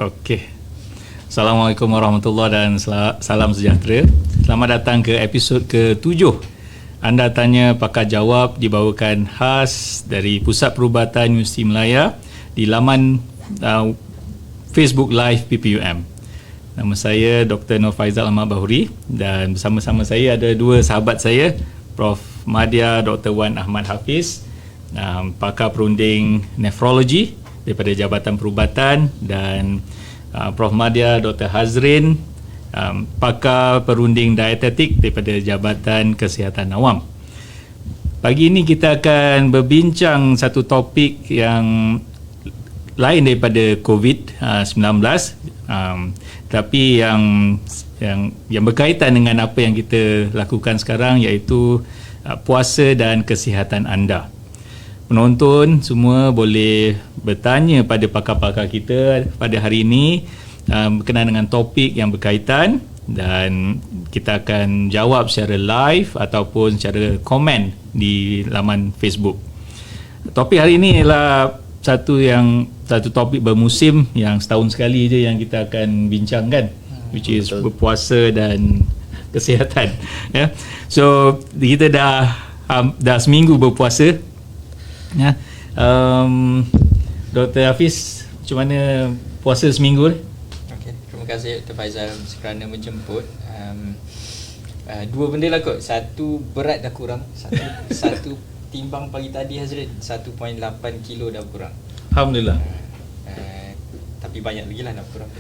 Okey. Assalamualaikum warahmatullahi dan salam sejahtera. Selamat datang ke episod ke-7. Anda Tanya Pakar Jawab dibawakan khas dari Pusat Perubatan Universiti Melaya di laman Facebook Live PPUM. Nama saya Dr. Nur Faizal Ahmad Bahuri dan bersama-sama saya ada dua sahabat saya, Prof. Madya Dr. Wan Ahmad Hafiz, pakar perunding nefrologi daripada Jabatan Perubatan, dan Prof. Madya Dr. Hazrin, pakar perunding dietetik daripada Jabatan Kesihatan Awam. Pagi ini kita akan berbincang satu topik yang lain daripada COVID-19, tapi yang berkaitan dengan apa yang kita lakukan sekarang, iaitu puasa dan kesihatan anda. Penonton semua boleh bertanya pada pakar-pakar kita pada hari ini berkenaan dengan topik yang berkaitan, dan kita akan jawab secara live ataupun secara komen di laman Facebook. Topik hari ini ialah satu topik bermusim yang setahun sekali je yang kita akan bincangkan, which is berpuasa dan kesihatan. Ya. So kita dah seminggu berpuasa. Ya. Dr. Hafiz, macam mana puasa seminggu ni? Okay. Terima kasih Dr. Faizal kerana menjemput. Dua benda lah kot. Satu, berat dah kurang. Satu timbang pagi tadi Hazrin 1.8 kilo dah kurang. Alhamdulillah. Tapi banyak lagi lah nak kurang.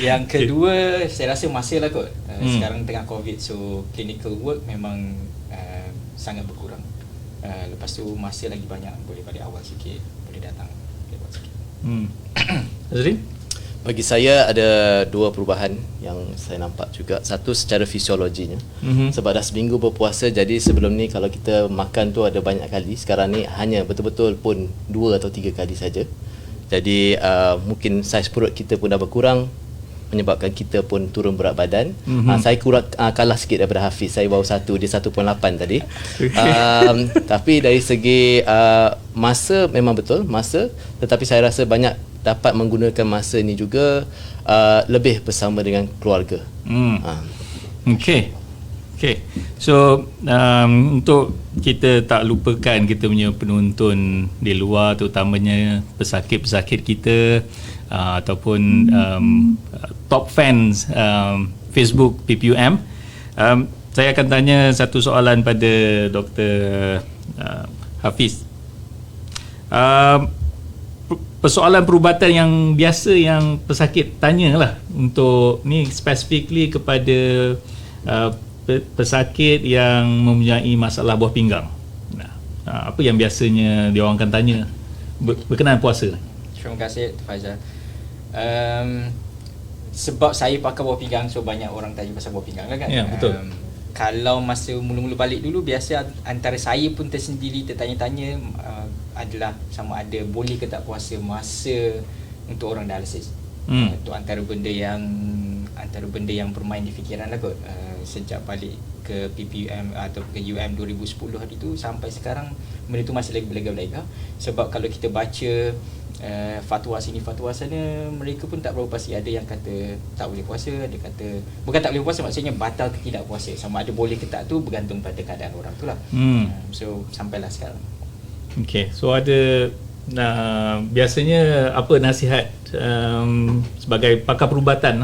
Yang kedua, saya rasa masa lah kot. Sekarang tengah COVID, so clinical work memang sangat berkurang. Lepas tu masa lagi banyak, boleh balik awal sikit, boleh datang, boleh buat sikit. Hazrin? Bagi saya ada dua perubahan yang saya nampak juga. Satu secara fisiologinya, sebab dah seminggu berpuasa, jadi sebelum ni kalau kita makan tu ada banyak kali, sekarang ni hanya betul-betul pun 2 atau 3 kali saja. Jadi mungkin saiz perut kita pun dah berkurang, menyebabkan kita pun turun berat badan. Saya kurang kalah sikit daripada Hafiz. Saya baru 1, dia 1.8 tadi. Tapi dari segi masa, memang betul masa, tetapi saya rasa banyak dapat menggunakan masa ni juga lebih bersama dengan keluarga. Okey. So untuk kita tak lupakan kita punya penonton di luar, terutamanya pesakit-pesakit kita ataupun top fans Facebook PPUM, saya akan tanya satu soalan pada Dr. Hafiz. Persoalan perubatan yang biasa yang pesakit tanyalah, untuk ni specifically kepada pesakit yang mempunyai masalah buah pinggang. Apa yang biasanya dia orang akan tanya berkenaan puasa? Terima kasih Dr. Faizal. Sebab saya pakai buah pinggang, so banyak orang tanya pasal buah pinggang lah kan. Ya, betul. Kalau masa mula-mula balik dulu, biasa antara saya pun tersendiri tertanya-tanya adalah sama ada boleh ke tak puasa masa untuk orang dialisis. Itu antara benda yang bermain di fikiran lah kot. Sejak balik ke PPUM atau ke UM 2010 hari tu sampai sekarang, benda tu masih lagi berlega-berlega. Sebab kalau kita baca fatwa sini fatwa sana, mereka pun tak berapa pasti. Ada yang kata tak boleh puasa, ada kata bukan tak boleh puasa, maksudnya batal ke tidak puasa. Sama ada boleh ke tak tu bergantung pada keadaan orang tu lah. So sampailah sekarang. Okay, so ada biasanya apa nasihat sebagai pakar perubatan?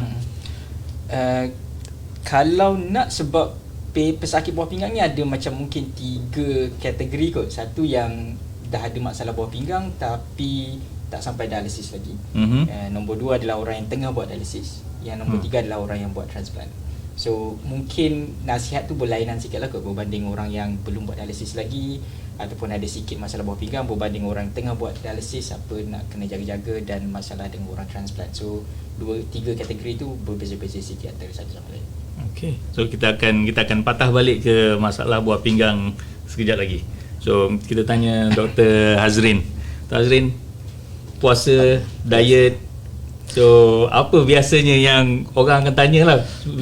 Kalau nak, sebab pesakit buah pinggang ni ada macam mungkin 3 kategori kot. Satu yang dah ada masalah buah pinggang tapi tak sampai dialisis lagi. Nombor 2 adalah orang yang tengah buat dialisis. Yang nombor 3 adalah orang yang buat transplant. So mungkin nasihat tu berlainan sikit lah kot berbanding orang yang belum buat dialisis lagi, ataupun ada sikit masalah buah pinggang berbanding orang yang tengah buat dialisis, apa nak kena jaga-jaga, dan masalah dengan orang transplant. So 2-3 kategori tu berbeza-beza sikit antara satu sama lain. Okey. So kita akan patah balik ke masalah buah pinggang sekejap lagi. So kita tanya Dr. Hazrin. Dr. Hazrin, puasa, diet, so apa biasanya yang orang akan tanya lah?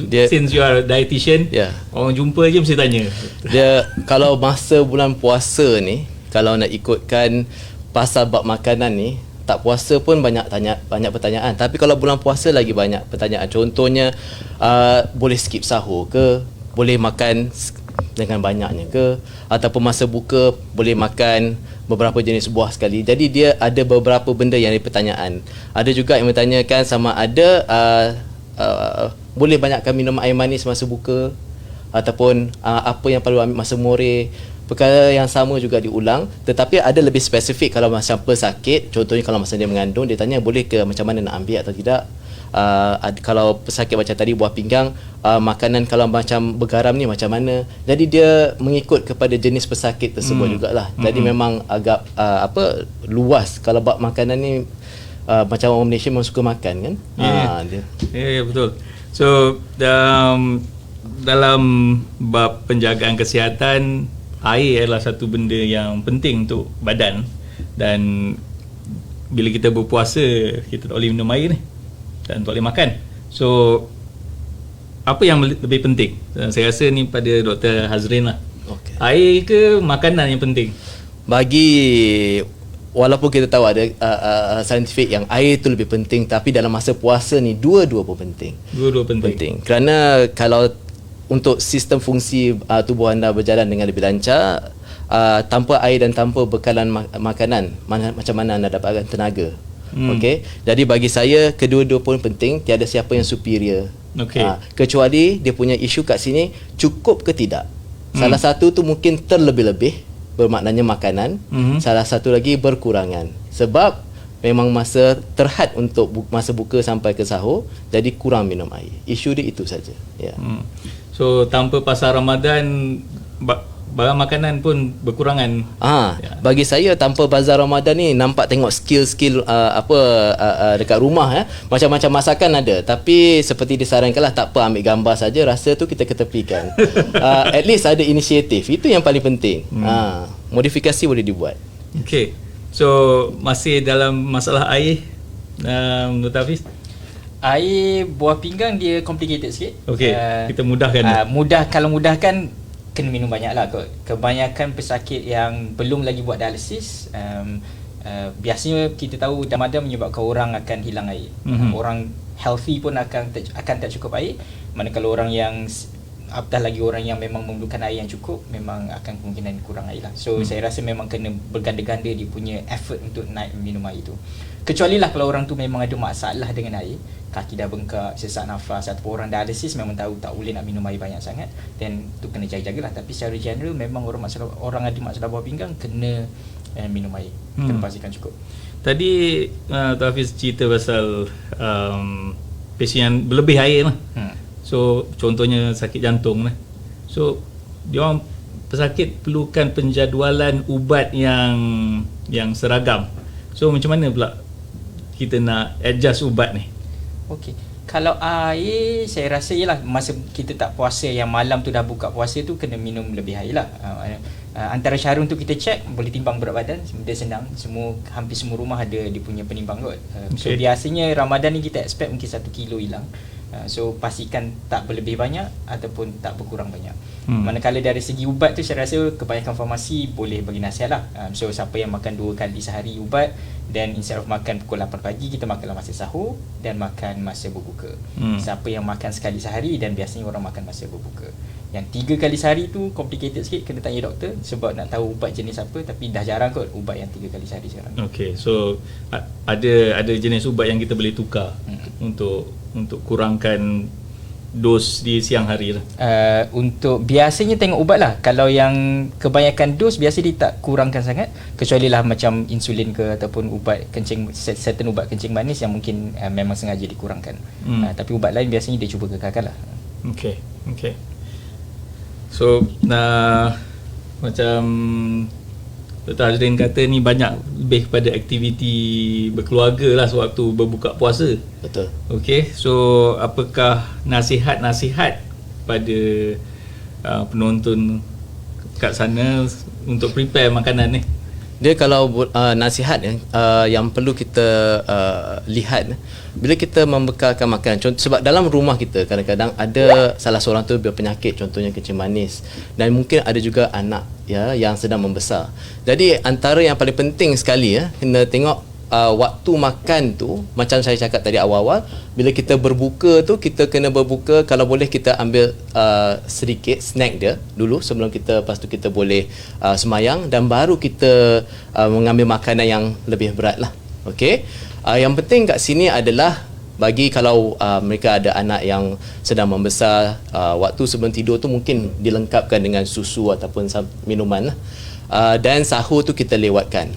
Since you are a dietitian, orang jumpa je mesti tanya. Dia kalau masa bulan puasa ni, kalau nak ikutkan pasal bab makanan ni, tak puasa pun banyak pertanyaan. Tapi kalau bulan puasa lagi banyak pertanyaan. Contohnya boleh skip sahur ke, boleh makan dengan banyaknya ke, ataupun masa buka boleh makan beberapa jenis buah sekali. Jadi dia ada beberapa benda yang ada pertanyaan. Ada juga yang bertanyakan sama ada boleh banyakkan minum air manis masa buka, ataupun apa yang perlu ambil masa more. Perkara yang sama juga diulang, tetapi ada lebih spesifik kalau macam pesakit. Contohnya kalau masa dia mengandung, dia tanya boleh ke macam mana nak ambil atau tidak. Kalau pesakit macam tadi buah pinggang, makanan kalau macam bergaram ni macam mana. Jadi dia mengikut kepada jenis pesakit tersebut jugalah. Jadi memang agak luas kalau bab makanan ni. Macam orang Malaysia memang suka makan kan. Betul. So dalam bab penjagaan kesihatan, air adalah satu benda yang penting untuk badan, dan bila kita berpuasa kita tak boleh minum air ni dan tak boleh makan. So apa yang lebih penting? Saya rasa ni pada Dr. Hazrin lah. Okay. Air ke makanan yang penting? Walaupun kita tahu ada saintifik yang air itu lebih penting, tapi dalam masa puasa ni dua-dua pun penting. Dua-dua penting. Kerana kalau untuk sistem fungsi tubuh anda berjalan dengan lebih lancar, tanpa air dan tanpa bekalan makanan, macam mana anda dapatkan tenaga? Okey. Jadi bagi saya kedua-dua pun penting, tiada siapa yang superior. Okey. Kecuali dia punya isu kat sini cukup ke tidak. Salah satu tu mungkin terlebih-lebih, bermaknanya makanan. Salah satu lagi berkurangan. Sebab memang masa terhad untuk masa buka sampai ke sahur, jadi kurang minum air. Isu dia itu saja. Ya. So tanpa pasal Ramadan, barang makanan pun berkurangan. Bagi saya tanpa bazar Ramadan ni nampak tengok skill dekat rumah macam-macam masakan ada, tapi seperti disarankanlah tak apa, ambil gambar saja, rasa tu kita ketepikan. At least ada inisiatif, itu yang paling penting. Modifikasi boleh dibuat. Okey. So masih dalam masalah air, Dr. Hafiz, air buah pinggang dia complicated sikit. Okey, kita mudahkan. Kalau mudahkan, kena minum banyak lah kot. Kebanyakan pesakit yang belum lagi buat dialisis, biasanya kita tahu Ramadan menyebabkan orang akan hilang air. Orang healthy pun akan tak cukup air. Manakala orang yang apatah lagi orang yang memang memerlukan air yang cukup, memang akan kemungkinan kurang air lah. So saya rasa memang kena berganda-ganda dia punya effort untuk naik minum air tu. Kecuali lah kalau orang tu memang ada masalah dengan air, kaki dah bengkak, sesak nafas, ataupun orang dialisis memang tahu tak boleh nak minum air banyak sangat, then tu kena jaga-jagalah. Tapi secara general memang orang ada masalah buah pinggang kena minum air, kena pastikan cukup. Tadi Dr. Hafiz cerita pasal pasien yang berlebih air lah. So contohnya sakit jantung lah. So diorang pesakit perlukan penjadualan ubat yang seragam. So macam mana pula kita nak adjust ubat ni? Okey. Kalau air, saya rasa ialah masa kita tak puasa, yang malam tu dah buka puasa tu, kena minum lebih air lah. Antara cara untuk kita check, boleh timbang berat badan, dia senang. Hampir semua rumah ada dia punya penimbang kot. So biasanya Ramadan ni kita expect mungkin 1 kilo hilang. So pastikan tak berlebih banyak ataupun tak berkurang banyak. Manakala dari segi ubat tu, saya rasa kebanyakan farmasi boleh bagi nasihat lah. So siapa yang makan 2 kali sehari ubat, dan instead of makan pukul 8 pagi, kita makanlah masa sahur dan makan masa berbuka. Siapa yang makan sekali sehari, dan biasanya orang makan masa berbuka. Yang 3 kali sehari tu complicated sikit, kena tanya doktor sebab nak tahu ubat jenis apa. Tapi dah jarang kot ubat yang 3 kali sehari sekarang. Okay, so ada jenis ubat yang kita boleh tukar untuk kurangkan dos di siang hari lah. Untuk biasanya tengok ubat lah. Kalau yang kebanyakan dos, biasa dia tak kurangkan sangat, kecuali lah macam insulin ke, ataupun ubat kencing, certain ubat kencing manis yang mungkin memang sengaja dikurangkan. Tapi ubat lain biasanya dia cuba kekalkan lah. Okay. So macam Dr. Hazrin kata ni banyak lebih kepada aktiviti berkeluarga lah sewaktu berbuka puasa. Betul. Okay, so apakah nasihat-nasihat pada penonton kat sana untuk prepare makanan ni? Dia kalau nasihat yang perlu kita lihat bila kita membekalkan makanan, sebab dalam rumah kita kadang-kadang ada salah seorang tu berpenyakit, contohnya kencing manis, dan mungkin ada juga anak yang sedang membesar. Jadi antara yang paling penting sekali kena tengok waktu makan tu, macam saya cakap tadi awal-awal, bila kita berbuka tu, kita kena berbuka, kalau boleh kita ambil sedikit snack dia dulu sebelum kita, lepas tu kita boleh semayang, dan baru kita mengambil makanan yang lebih berat lah. Okey. Yang penting kat sini adalah, bagi kalau mereka ada anak yang sedang membesar, waktu sebelum tidur tu mungkin dilengkapkan dengan susu ataupun minuman lah. Dan sahur tu kita lewatkan.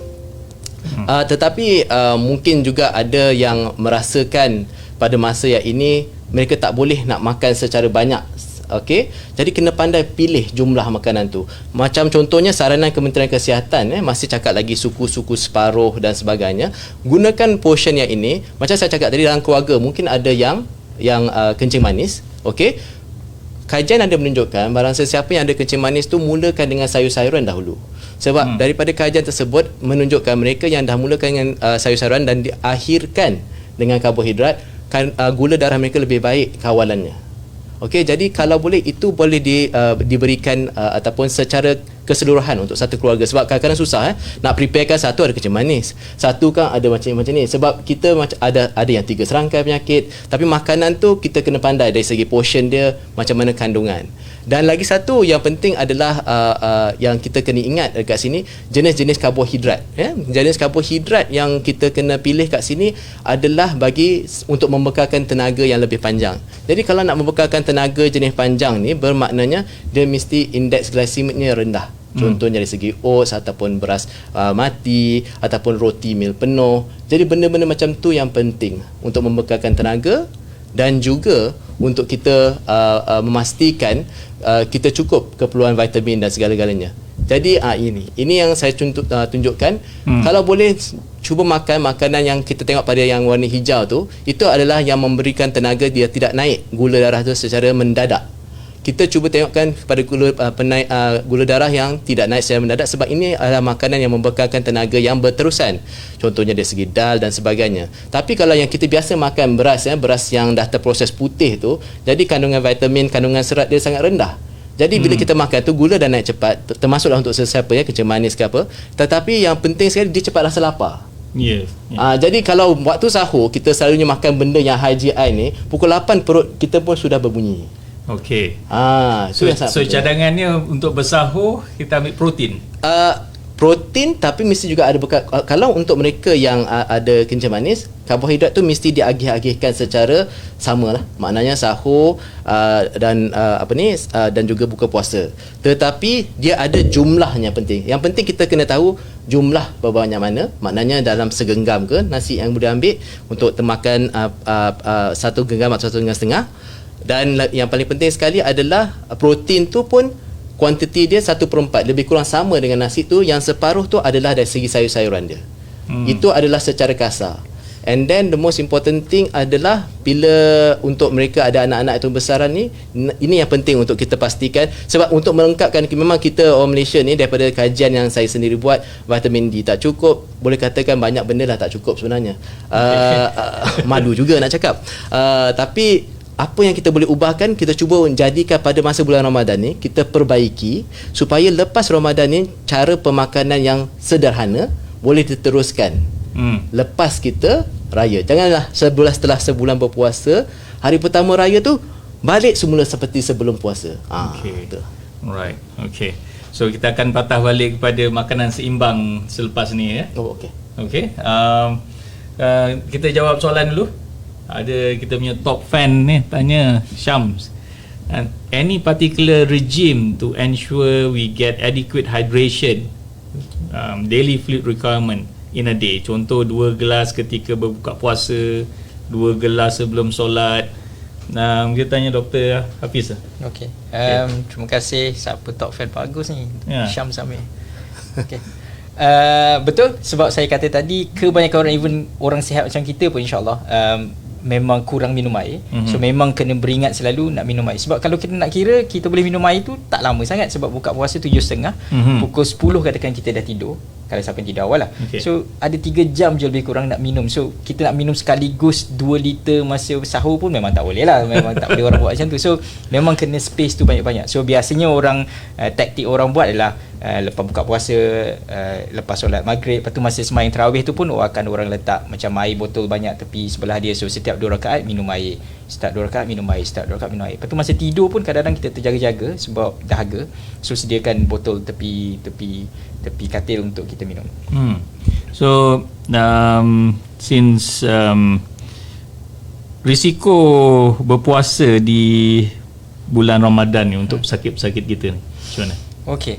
Tetapi mungkin juga ada yang merasakan pada masa yang ini mereka tak boleh nak makan secara banyak. Okey, jadi kena pandai pilih jumlah makanan tu. Macam contohnya saranan Kementerian Kesihatan masih cakap lagi suku-suku separuh dan sebagainya. Gunakan portion yang ini. Macam saya cakap tadi, dalam keluarga mungkin ada yang kencing manis. Okey, kajian ada menunjukkan barang sesiapa yang ada kencing manis tu mulakan dengan sayur-sayuran dahulu. Sebab daripada kajian tersebut menunjukkan mereka yang dah mulakan dengan sayur-sayuran dan diakhirkan dengan karbohidrat, gula darah mereka lebih baik kawalannya. Okey, jadi kalau boleh itu boleh diberikan ataupun secara keseluruhan untuk satu keluarga. Sebab kadang-kadang susah nak preparekan, satu ada kencing manis, satu kan ada macam ni. Sebab kita ada yang 3 serangkai penyakit, tapi makanan tu kita kena pandai dari segi portion dia, macam mana kandungan. Dan lagi satu yang penting adalah yang kita kena ingat dekat sini, jenis-jenis karbohidrat. Jenis karbohidrat yang kita kena pilih kat sini adalah untuk membekalkan tenaga yang lebih panjang. Jadi kalau nak membekalkan tenaga jenis panjang ni, bermaknanya dia mesti indeks glikemiknya rendah. Contohnya dari segi oats ataupun beras mati ataupun roti mil penuh. Jadi benda-benda macam tu yang penting untuk membekalkan tenaga, dan juga untuk kita memastikan kita cukup keperluan vitamin dan segala-galanya. Jadi ini yang saya tunjukkan. Kalau boleh cuba makan makanan yang kita tengok pada yang warna hijau tu, itu adalah yang memberikan tenaga, dia tidak naik gula darah tu secara mendadak. Kita cuba tengokkan kepada gula darah yang tidak naik secara mendadak, sebab ini adalah makanan yang membekalkan tenaga yang berterusan. Contohnya dari segi dal dan sebagainya. Tapi kalau yang kita biasa makan beras yang dah terproses putih tu, jadi kandungan vitamin, kandungan serat dia sangat rendah. Jadi bila kita makan tu, gula dah naik cepat, termasuklah untuk sesiapa kencing manis ke apa. Tetapi yang penting sekali, dia cepat rasa lapar. Jadi kalau waktu sahur kita selalunya makan benda yang high GI ni, pukul 8 perut kita pun sudah berbunyi. Okey. So cadangannya untuk bersahur kita ambil protein. Protein, tapi mesti juga ada bekal. Kalau untuk mereka yang ada kencing manis, karbohidrat tu mesti diagih-agihkan secara samalah. Maknanya sahur dan dan juga buka puasa. Tetapi dia ada jumlahnya penting. Yang penting kita kena tahu jumlah berbanyak mana. Maknanya dalam segenggam ke nasi yang boleh ambil untuk termakan 1 genggam atau 1,5 genggam. Dan yang paling penting sekali adalah protein tu pun kuantiti dia 1/4, lebih kurang sama dengan nasi tu. Yang separuh tu adalah dari segi sayur-sayuran dia. Itu adalah secara kasar. And then the most important thing adalah bila untuk mereka ada anak-anak itu besaran ni, ini yang penting untuk kita pastikan. Sebab untuk melengkapkan, memang kita orang Malaysia ni, daripada kajian yang saya sendiri buat, vitamin D tak cukup, boleh katakan banyak benda lah tak cukup sebenarnya. Malu juga nak cakap. Tapi apa yang kita boleh ubahkan, kita cuba jadikan pada masa bulan Ramadan ni, kita perbaiki supaya lepas Ramadan ni cara pemakanan yang sederhana boleh diteruskan lepas kita raya. Janganlah setelah sebulan berpuasa, hari pertama raya tu balik semula seperti sebelum puasa. Betul. Alright. Okay. So kita akan patah balik kepada makanan seimbang selepas ni ya. Okay. Kita jawab soalan dulu. Ada kita punya top fan ni tanya, Syams, any particular regime to ensure we get adequate hydration, daily fluid requirement in a day? Contoh 2 gelas ketika berbuka puasa, 2 gelas sebelum solat. Kita tanya Dr. Hafiz. Okey. Terima kasih. Siapa top fan bagus ni? Syams Amir. Okey. Betul, sebab saya kata tadi, kebanyakan orang, even orang sihat macam kita pun insyaAllah memang kurang minum air. So memang kena beringat selalu nak minum air. Sebab kalau kita nak kira, kita boleh minum air tu tak lama sangat. Sebab buka puasa 7.30, pukul 10 katakan kita dah tidur, kalau siapa yang tidur awal lah. So ada 3 jam je lebih kurang nak minum. So kita nak minum sekaligus 2 liter masa sahur pun memang tak boleh lah. Memang tak boleh orang buat macam tu. So memang kena space tu banyak-banyak. So biasanya orang taktik orang buat adalah lepas buka puasa, lepas solat maghrib, lepas tu masa sembahyang tarawih tu pun akan orang letak macam air botol banyak tepi sebelah dia. So setiap 2 rakaat minum air, start 2 rakaat minum air, start 2 rakaat minum air. Lepas tu masa tidur pun kadang-kadang kita terjaga-jaga sebab dahaga. So sediakan botol tepi katil untuk kita minum. So since risiko berpuasa di bulan Ramadan ni untuk pesakit-pesakit kita ni macam mana? Okey,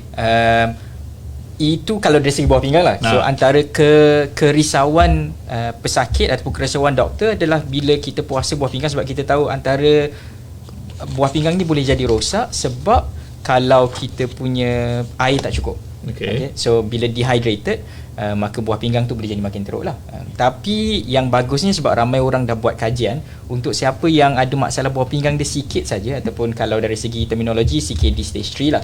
itu kalau dari segi buah pinggang lah. So antara kerisauan pesakit ataupun kerisauan doktor adalah bila kita puasa buah pinggang, sebab kita tahu antara buah pinggang ni boleh jadi rosak sebab kalau kita punya air tak cukup. Okay. So bila dehydrated, maka buah pinggang tu boleh jadi makin teruk lah. Tapi yang bagusnya sebab ramai orang dah buat kajian untuk siapa yang ada masalah buah pinggang dia sikit saja, ataupun kalau dari segi terminologi CKD stage 3 lah,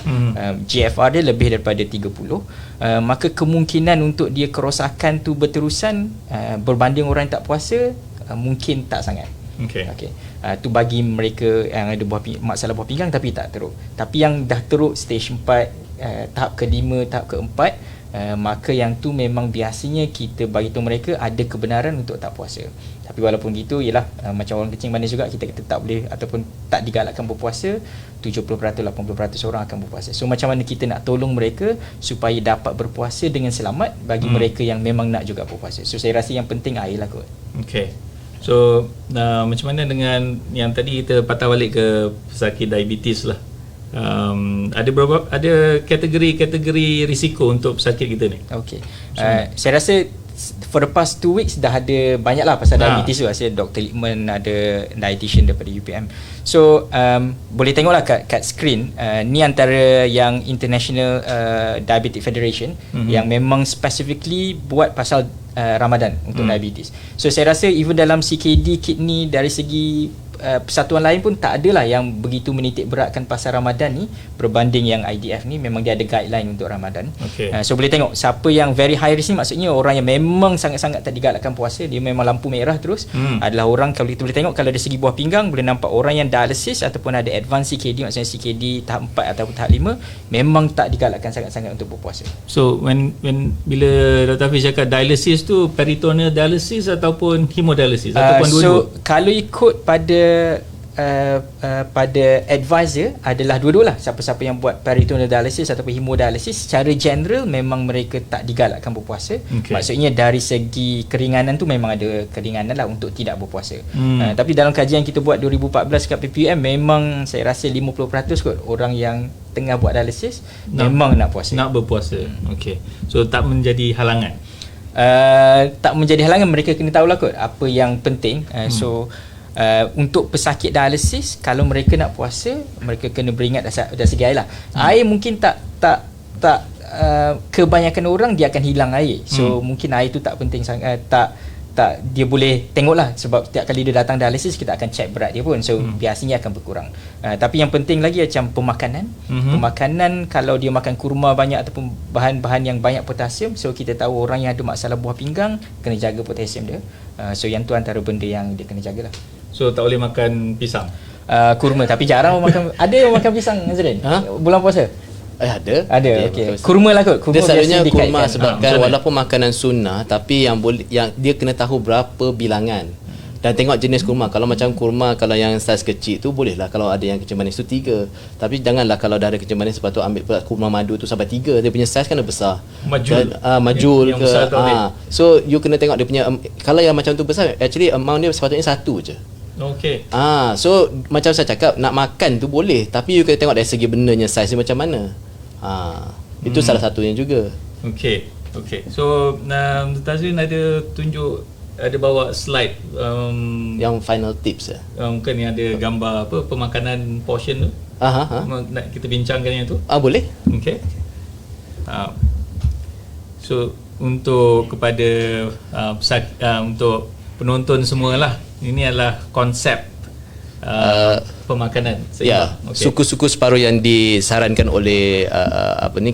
GFR dia lebih daripada 30, maka kemungkinan untuk dia kerosakan tu berterusan berbanding orang yang tak puasa mungkin tak sangat. Tu bagi mereka yang ada masalah buah pinggang tapi tak teruk. Tapi yang dah teruk stage 4, tahap ke-5, tahap ke-4, maka yang tu memang biasanya kita bagi tahu mereka ada kebenaran untuk tak puasa. Tapi walaupun gitu, ialah macam orang kencing manis juga, kita tak boleh ataupun tak digalakkan berpuasa. 70%, 80% orang akan berpuasa. So macam mana kita nak tolong mereka supaya dapat berpuasa dengan selamat bagi mereka yang memang nak juga berpuasa. So saya rasa yang penting air lah kot. So macam mana dengan yang tadi kita patah balik ke pesakit diabetes lah. Ada kategori risiko untuk pesakit kita ni. Saya rasa for the past 2 weeks dah ada banyak lah pasal diabetes tu. Saya Dr. Lickman, ada dietitian daripada UPM. So boleh tengok lah kat screen, ni antara yang International Diabetic Federation yang memang specifically buat pasal Ramadan untuk diabetes. So saya rasa even dalam CKD kidney dari segi persatuan lain pun tak adalah yang begitu menitik beratkan pasal Ramadan ni berbanding yang IDF ni. Memang dia ada guideline untuk Ramadan. So boleh tengok siapa yang very high risk ni, maksudnya orang yang memang sangat-sangat tak digalakkan puasa, dia memang lampu merah terus, adalah orang, kalau kita boleh tengok kalau dari segi buah pinggang boleh nampak orang yang dialisis ataupun ada advanced CKD, maksudnya CKD tahap 4 ataupun tahap 5, memang tak digalakkan sangat-sangat untuk berpuasa. So when bila Dr. Hafiz cakap dialisis tu peritoneal dialisis ataupun hemodialisis ataupun dua-dua? So kalau ikut pada advisor adalah dua-dua lah. Siapa-siapa yang buat peritoneal dialysis ataupun hemodialysis, secara general memang mereka tak digalakkan berpuasa. Maksudnya dari segi keringanan tu memang ada keringanan lah untuk tidak berpuasa. Tapi dalam kajian kita buat 2014 kat PPM, memang saya rasa 50% kot orang yang tengah buat dialysis memang nak puasa, nak berpuasa. So tak menjadi halangan. Tak menjadi halangan, mereka kena tahulah kot apa yang penting. So untuk pesakit dialisis, kalau mereka nak puasa, mereka kena beringat dari segi air lah. Air mungkin tak kebanyakan orang dia akan hilang air. So mungkin air tu tak penting sangat, tak dia boleh tengoklah, sebab setiap kali dia datang dialisis kita akan check berat dia pun. So biasanya akan berkurang. Tapi yang penting lagi macam pemakanan. Pemakanan, kalau dia makan kurma banyak ataupun bahan-bahan yang banyak potasium, so kita tahu orang yang ada masalah buah pinggang kena jaga potasium dia. So yang tu antara benda yang dia kena jagalah. So tak boleh makan pisang, kurma, tapi jarang makan. Ada yang makan pisang, Nazrin? Bulan puasa? Ada. Kurma lah kot. Kurma dia selalunya kurma sebabkan walaupun makanan sunnah, tapi yang dia kena tahu berapa bilangan dan tengok jenis kurma. Kalau macam kurma, kalau yang saiz kecil tu bolehlah, kalau ada yang kencing manis tu 3. Tapi janganlah kalau dah ada kencing manis lepas tu ambil pula kurma madu tu sampai 3. Dia punya saiz kan besar. Majul ke. So you kena tengok dia punya, kalau yang macam tu besar, actually amount dia sepatutnya 1 je. So macam saya cakap, nak makan tu boleh, tapi you kena tengok dari segi bendanya, saiz dia macam mana. Itu salah satunya juga. So Tazrin ada tunjuk, ada bawa slide yang final tips mungkin yang ada gambar apa pemakanan portion tu. Nak kita bincangkan yang tu? Boleh. So untuk kepada untuk penonton semualah, ini adalah konsep pemakanan Ya, suku-suku separuh yang disarankan oleh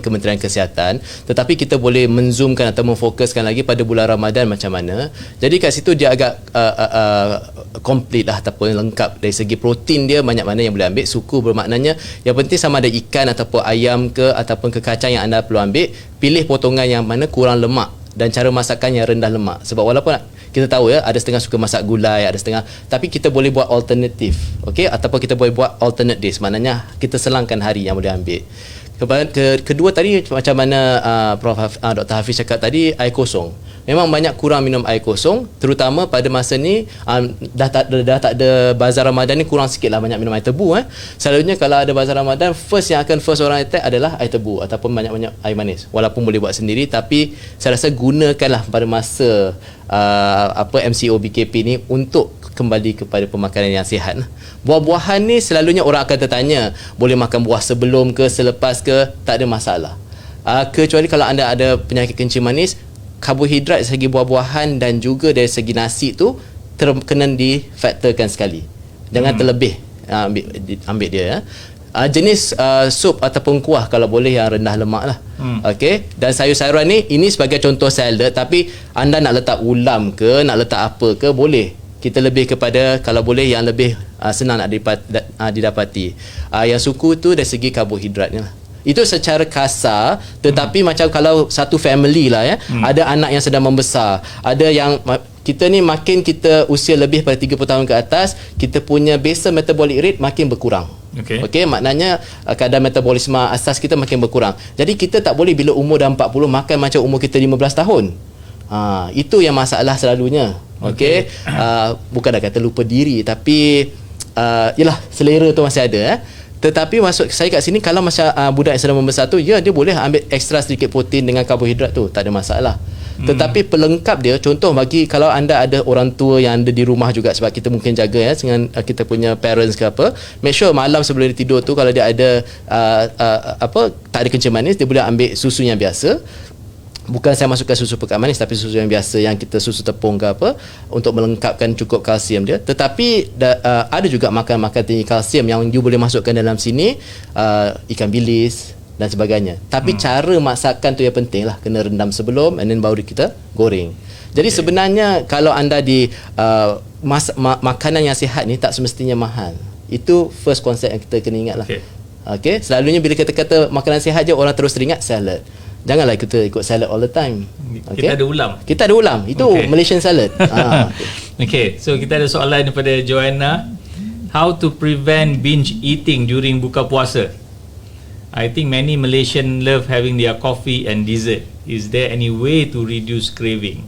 Kementerian Kesihatan, tetapi kita boleh menzoomkan atau memfokuskan lagi pada bulan Ramadan macam mana. Jadi kat situ dia agak complete lah ataupun lengkap dari segi protein dia, banyak mana yang boleh ambil. Suku bermaknanya yang penting sama ada ikan ataupun ayam ke ataupun ke kacang yang anda perlu ambil, pilih potongan yang mana kurang lemak dan cara masakan yang rendah lemak. Sebab walaupun kita tahu ya, ada setengah suka masak gulai, ada setengah, tapi kita boleh buat alternatif, okey, ataupun kita boleh buat alternate days, maknanya kita selangkan hari yang boleh ambil. Kedua tadi macam mana Dr. Hafiz cakap tadi, air kosong. Memang banyak kurang minum air kosong, terutama pada masa ni dah tak ada bazar Ramadan ni, kurang sikit lah banyak minum air tebu. Selalunya kalau ada bazar Ramadan, first orang attack adalah air tebu ataupun banyak-banyak air manis. Walaupun boleh buat sendiri, tapi saya rasa gunakanlah pada masa MCO BKP ni untuk kembali kepada pemakanan yang sihat. Buah-buahan ni selalunya orang akan tertanya, boleh makan buah sebelum ke selepas ke, tak ada masalah. Kecuali kalau anda ada penyakit kencing manis, karbohidrat dari segi buah-buahan dan juga dari segi nasi tu kena difaktorkan sekali. Jangan terlebih ambil dia. Jenis sup ataupun kuah kalau boleh yang rendah lemak lah. Okey, dan sayur-sayuran ni, ini sebagai contoh salad, tapi anda nak letak ulam ke, nak letak apa ke, boleh. Kita lebih kepada kalau boleh yang lebih senang nak didapati. Yang suku tu dari segi karbohidratnya lah. Itu secara kasar, tetapi macam kalau satu family lah ya, ada anak yang sedang membesar, ada yang kita ni makin kita usia lebih pada 30 tahun ke atas, kita punya basal metabolic rate makin berkurang. Okey, maknanya kadar metabolisme asas kita makin berkurang. Jadi kita tak boleh bila umur dah 40 makan macam umur kita 15 tahun. Itu yang masalah selalunya. Okey, bukan dah kata lupa diri, tapi yalah, selera tu masih ada. Tetapi maksud saya kat sini, kalau macam budak yang sedang membesar tu, ya dia boleh ambil ekstra sedikit protein dengan karbohidrat tu, tak ada masalah. Tetapi pelengkap dia, contoh bagi kalau anda ada orang tua yang ada di rumah juga, sebab kita mungkin jaga ya dengan kita punya parents ke apa, make sure malam sebelum dia tidur tu, kalau dia ada tak ada kencing manis, dia boleh ambil susu yang biasa. Bukan saya masukkan susu pekat manis, tapi susu yang biasa, yang kita susu tepung ke apa, untuk melengkapkan cukup kalsium dia. Tetapi ada juga makan-makan tinggi kalsium yang you boleh masukkan dalam sini, ikan bilis dan sebagainya. Tapi cara masakan tu yang penting lah, kena rendam sebelum and then baru kita goreng. Jadi sebenarnya kalau anda di makanan yang sihat ni tak semestinya mahal. Itu first konsep yang kita kena ingat lah. Okay? Selalunya bila kita kata makanan sihat je, orang terus teringat salad. Janganlah kita ikut salad all the time. Kita ada ulam. Kita ada ulam. Itu Malaysian salad. Okay, so kita ada soalan daripada Joanna. How to prevent binge eating during buka puasa? I think many Malaysian love having their coffee and dessert. Is there any way to reduce craving?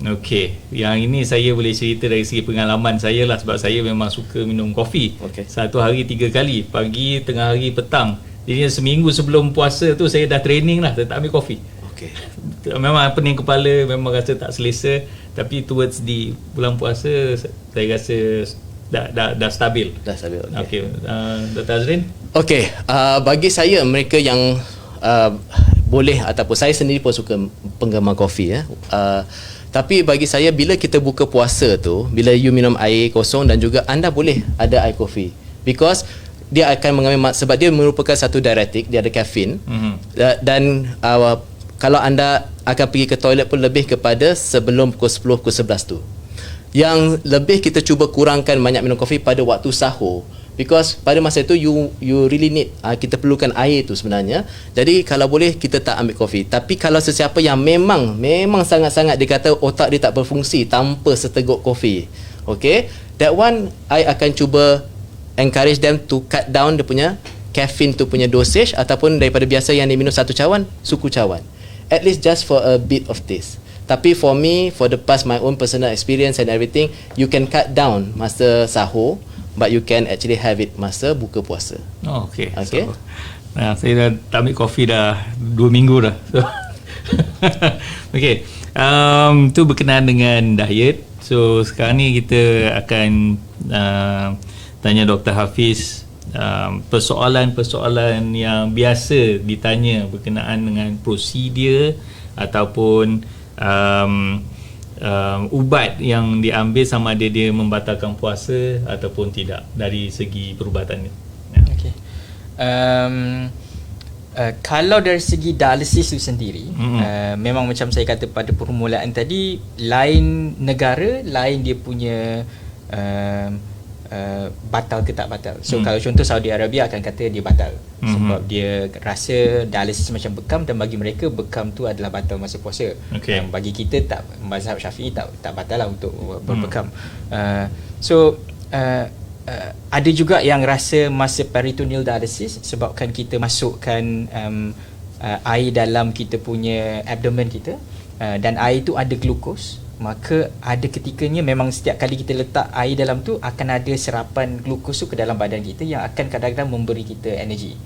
Okay, yang ini saya boleh cerita dari segi pengalaman saya lah, sebab saya memang suka minum kopi. Satu hari 3 kali, pagi, tengah hari, petang. Jadi seminggu sebelum puasa tu saya dah training lah, saya tak ambil kopi. Memang pening kepala, memang rasa tak selesa. Tapi towards di bulan puasa, saya rasa dah stabil. Dah stabil. Okay. Dr. Azrin? Okay, bagi saya, mereka yang boleh, ataupun saya sendiri pun suka penggemar kopi ya. Tapi bagi saya, bila kita buka puasa tu, bila you minum air kosong, dan juga anda boleh ada air kopi, because dia akan mengambil, sebab dia merupakan satu diuretik, dia ada kafein. Dan kalau anda akan pergi ke toilet pun lebih kepada sebelum pukul 10, pukul 11 tu. Yang lebih kita cuba kurangkan banyak minum kopi pada waktu sahur, because pada masa itu you really need, kita perlukan air tu sebenarnya. Jadi kalau boleh kita tak ambil kopi. Tapi kalau sesiapa yang memang sangat-sangat dia kata otak dia tak berfungsi tanpa seteguk kopi, okay, that one I akan cuba encourage them to cut down dia punya caffeine tu punya dosage, ataupun daripada biasa yang dia minum 1 cawan, suku cawan, at least just for a bit of taste. Tapi for me, for the past my own personal experience and everything, you can cut down masa sahur, but you can actually have it masa buka puasa. Okay. So, saya dah tak ambil kopi dah 2 minggu dah. So, okay, tu berkenaan dengan diet. So sekarang ni kita akan tanya Dr. Hafiz persoalan-persoalan yang biasa ditanya berkenaan dengan prosedur ataupun ubat yang diambil sama ada dia membatalkan puasa ataupun tidak dari segi perubatannya. Ya. Okey. Kalau dari segi dialisis itu sendiri, memang macam saya kata pada permulaan tadi, lain negara, lain dia punya batal ke tak batal. So kalau contoh Saudi Arabia akan kata dia batal sebab dia rasa dialisis macam bekam, dan bagi mereka bekam tu adalah batal masa puasa. Bagi kita tak, mazhab Syafi'i tak batal lah untuk berbekam. Ada juga yang rasa masa peritoneal dialysis sebabkan kita masukkan air dalam kita punya abdomen kita, dan air tu ada glukos, maka ada ketikanya memang setiap kali kita letak air dalam tu akan ada serapan glukos tu ke dalam badan kita yang akan kadang-kadang memberi kita energi.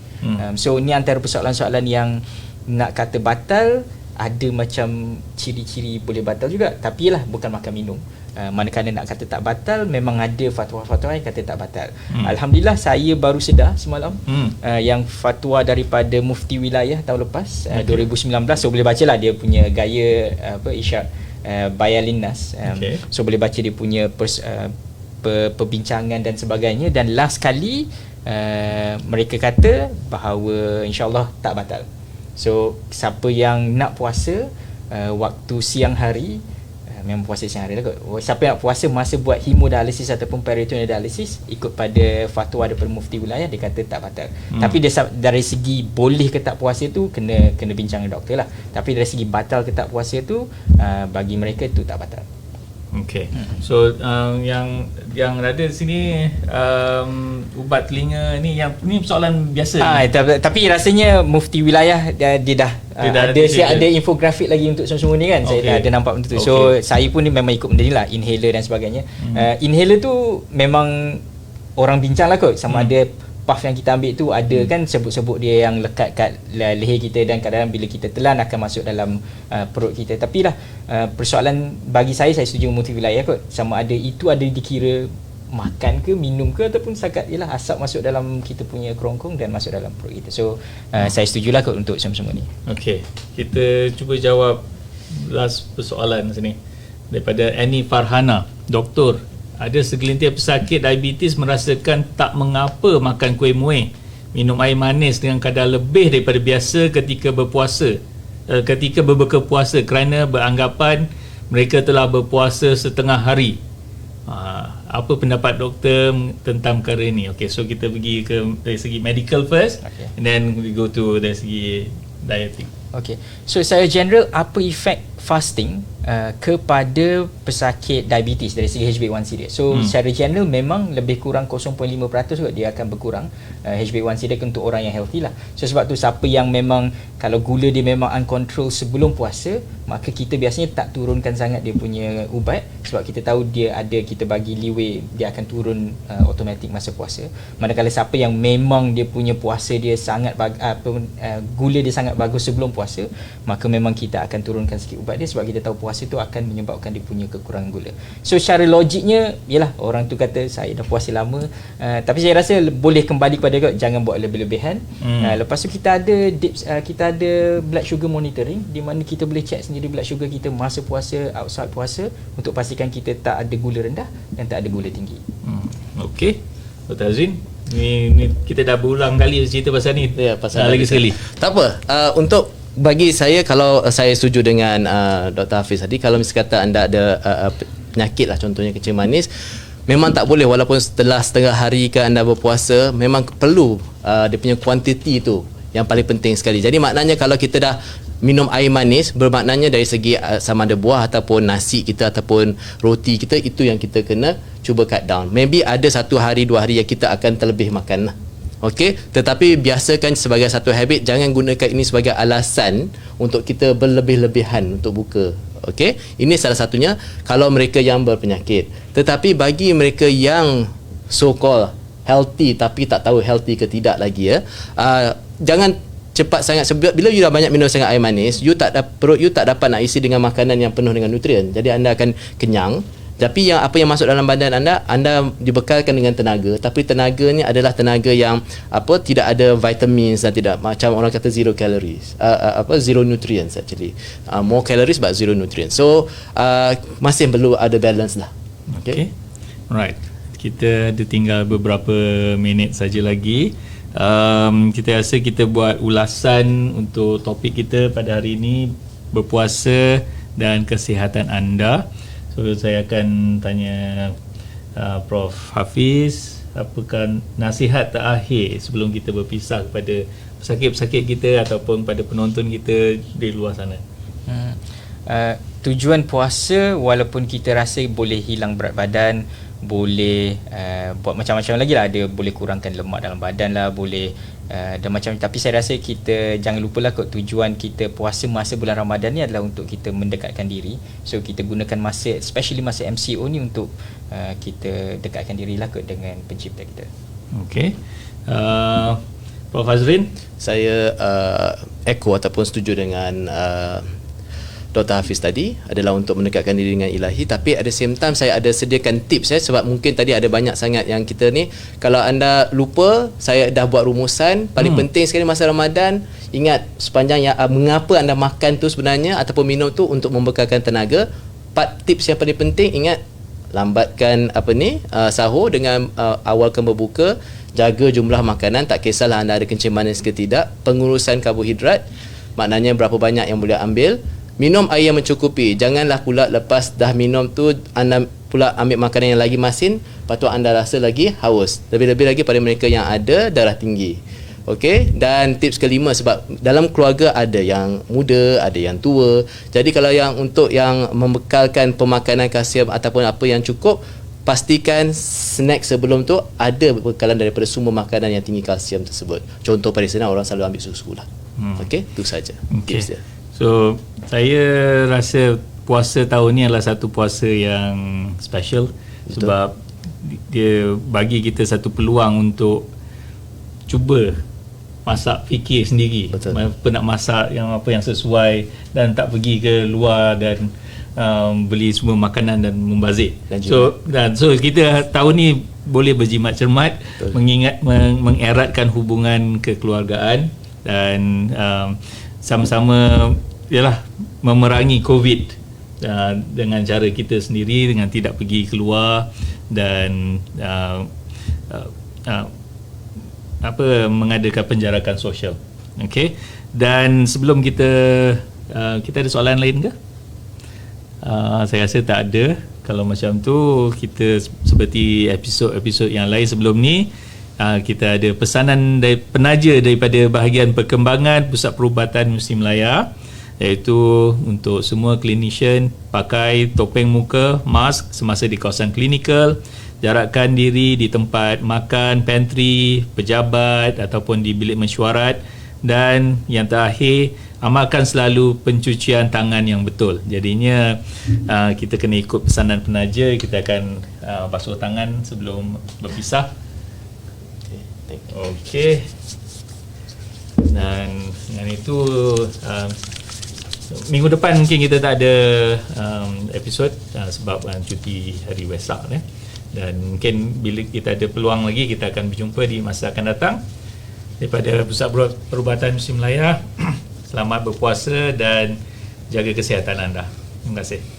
So ni antara persoalan-soalan yang nak kata batal, ada macam ciri-ciri boleh batal juga, tapi lah bukan makan minum. Manakala nak kata tak batal, memang ada fatwa-fatwa yang kata tak batal. Alhamdulillah saya baru sedar semalam yang fatwa daripada Mufti Wilayah tahun lepas, 2019. So boleh baca lah dia punya gaya isyad Bayan Linnas. So boleh baca dia punya perbincangan dan sebagainya, dan last kali mereka kata bahawa insyaAllah tak batal. So siapa yang nak puasa waktu siang hari, memang puasa siang hari lah kot. Siapa yang nak puasa masa buat hemodialisis ataupun peritoneal dialisis, ikut pada fatwa daripada Mufti Wilayah, dia kata tak batal. Tapi dari segi boleh ke tak puasa tu kena bincang dengan doktor lah. Tapi dari segi batal ke tak puasa tu, bagi mereka tu tak batal. Okay. So yang ada di sini ubat telinga ni, yang ni persoalan biasa. Tapi rasanya Mufti Wilayah dia dah ada infografik lagi untuk semua ni kan. Saya dah ada nampak benda tu. So saya pun ni memang ikut benda ni lah, inhaler dan sebagainya. Inhaler tu memang orang bincang lah kot, sama ada puff yang kita ambil tu ada kan sebut-sebut dia yang lekat kat leher kita, dan kadang-kadang bila kita telan akan masuk dalam perut kita. Tapi lah persoalan bagi saya setuju Mufti Wilayah kot, sama ada itu ada dikira makan ke minum ke, ataupun setakat ialah asap masuk dalam kita punya kerongkong dan masuk dalam perut kita. So saya setujulah kot untuk semua ni. Okey, kita cuba jawab last persoalan sini daripada Annie Farhana. Doktor, ada segelintir pesakit diabetes merasakan tak mengapa makan kuih muih, minum air manis dengan kadar lebih daripada biasa ketika berpuasa, ketika berbuka puasa, kerana beranggapan mereka telah berpuasa setengah hari. Apa pendapat doktor tentang perkara ini? Okay, so kita pergi ke dari segi medical first, and then we go to dari segi dieting. Okay, so secara general, apa efek fasting kepada pesakit diabetes dari segi HbA1c dia? So secara general memang lebih kurang 0.5% kot dia akan berkurang HbA1c dia untuk orang yang healthy lah. So sebab tu siapa yang memang kalau gula dia memang uncontrol sebelum puasa, maka kita biasanya tak turunkan sangat dia punya ubat, sebab kita tahu dia ada, kita bagi leeway, dia akan turun automatik masa puasa. Manakala siapa yang memang dia punya puasa dia sangat gula dia sangat bagus sebelum puasa, maka memang kita akan turunkan sikit ubat dia, sebab kita tahu puasa tu akan menyebabkan dia punya kekurangan gula. So secara logiknya, yalah, orang tu kata saya dah puasa lama, tapi saya rasa boleh kembali kepada jangan buat lebih-lebihan. Lepas tu kita ada blood sugar monitoring, di mana kita boleh check sendiri blood sugar kita masa puasa, outside puasa, untuk pastikan kita tak ada gula rendah dan tak ada gula tinggi. Okey, Dr. Azrin, ni kita dah berulang kali cerita pasal ni. Ya, pasal lagi sekali. Tak apa. Untuk bagi saya, kalau saya setuju dengan Dr. Hafiz tadi, kalau misalnya kata anda ada penyakit lah, contohnya kencing manis, memang tak boleh, walaupun setelah setengah hari ke anda berpuasa, memang perlu dia punya kuantiti tu yang paling penting sekali. Jadi maknanya kalau kita dah minum air manis, bermaknanya dari segi sama ada buah ataupun nasi kita ataupun roti kita, itu yang kita kena cuba cut down. Maybe ada 1 hari 2 hari yang kita akan terlebih makan lah. Okey, tetapi biasakan sebagai satu habit, jangan gunakan ini sebagai alasan untuk kita berlebih-lebihan untuk buka. Okey, ini salah satunya kalau mereka yang berpenyakit. Tetapi bagi mereka yang so called healthy tapi tak tahu healthy ke tidak lagi, jangan cepat sangat, sebab bila you dah banyak minum sangat air manis, perut you tak dapat nak isi dengan makanan yang penuh dengan nutrien. Jadi anda akan kenyang, Tapi apa yang masuk dalam badan anda dibekalkan dengan tenaga, tapi tenaganya adalah tenaga yang tidak ada vitamins dan tidak, macam orang kata zero calories, zero nutrients actually, more calories but zero nutrients. So masih perlu ada balance lah. Okay. Right. Kita ada tinggal beberapa minit saja lagi. Kita rasa kita buat ulasan untuk topik kita pada hari ini, berpuasa dan kesihatan anda. So saya akan tanya Prof. Hafiz, apakah nasihat terakhir sebelum kita berpisah kepada pesakit-pesakit kita ataupun pada penonton kita di luar sana? Tujuan puasa, walaupun kita rasa boleh hilang berat badan, boleh buat macam-macam lagi lah, ada boleh kurangkan lemak dalam badan lah, boleh dan macam, tapi saya rasa kita jangan lupalah kot, tujuan kita puasa masa bulan Ramadan ni adalah untuk kita mendekatkan diri. So kita gunakan masa, especially masa MCO ni, untuk kita dekatkan dirilah kot dengan pencipta kita. Okey. Prof. Azrin? Saya echo ataupun setuju dengan Dr. Hafiz tadi, adalah untuk mendekatkan diri dengan ilahi. Tapi at the same time saya ada sediakan tips sebab mungkin tadi ada banyak sangat yang kita ni, kalau anda lupa, saya dah buat rumusan. Paling penting sekali masa Ramadan, ingat sepanjang yang mengapa anda makan tu sebenarnya ataupun minum tu, untuk membekalkan tenaga. 4 tips yang paling penting, ingat, lambatkan sahur dengan awalkan berbuka, jaga jumlah makanan, tak kisahlah anda ada kencing manis ke tidak, pengurusan karbohidrat, maknanya berapa banyak yang boleh ambil. Minum air yang mencukupi. Janganlah pula lepas dah minum tu anda pula ambil makanan yang lagi masin, lepas tu anda rasa lagi haus. Lebih-lebih lagi pada mereka yang ada darah tinggi. Okey, dan tips kelima, sebab dalam keluarga ada yang muda, ada yang tua. Jadi kalau yang untuk yang membekalkan pemakanan kalsium ataupun apa yang cukup, pastikan snack sebelum tu ada bekalan daripada sumber makanan yang tinggi kalsium tersebut. Contoh pada sana orang selalu ambil susu lah. Okey, itu saja. Okay. Tips dia. So saya rasa puasa tahun ni adalah satu puasa yang special. Betul. Sebab dia bagi kita satu peluang untuk cuba masak fikir sendiri. Betul. Apa nak masak, yang apa yang sesuai, dan tak pergi ke luar dan beli semua makanan dan membazir. So kita tahun ni boleh berjimat cermat. Betul. Mengeratkan hubungan kekeluargaan dan sama-sama ialah memerangi COVID dengan cara kita sendiri, dengan tidak pergi keluar dan mengadakan penjarakan sosial. Okey. Dan sebelum kita ada soalan lain ke? Saya rasa tak ada. Kalau macam tu, kita seperti episod-episod yang lain sebelum ni, kita ada pesanan dari penaja daripada bahagian perkembangan Pusat Perubatan Muslim Melaya, iaitu untuk semua clinician pakai topeng muka, mask semasa di kawasan klinikal, jarakkan diri di tempat makan, pantry, pejabat ataupun di bilik mesyuarat, dan yang terakhir, amalkan selalu pencucian tangan yang betul. Jadinya kita kena ikut pesanan penaja. Kita akan basuh tangan sebelum berpisah. Okey. Dan dengan itu minggu depan mungkin kita tak ada episod sebab cuti hari Wesak dan mungkin bila kita ada peluang lagi, kita akan berjumpa di masa akan datang. Daripada Pusat Perubatan Muslim Melaya, selamat berpuasa dan jaga kesihatan anda. Terima kasih.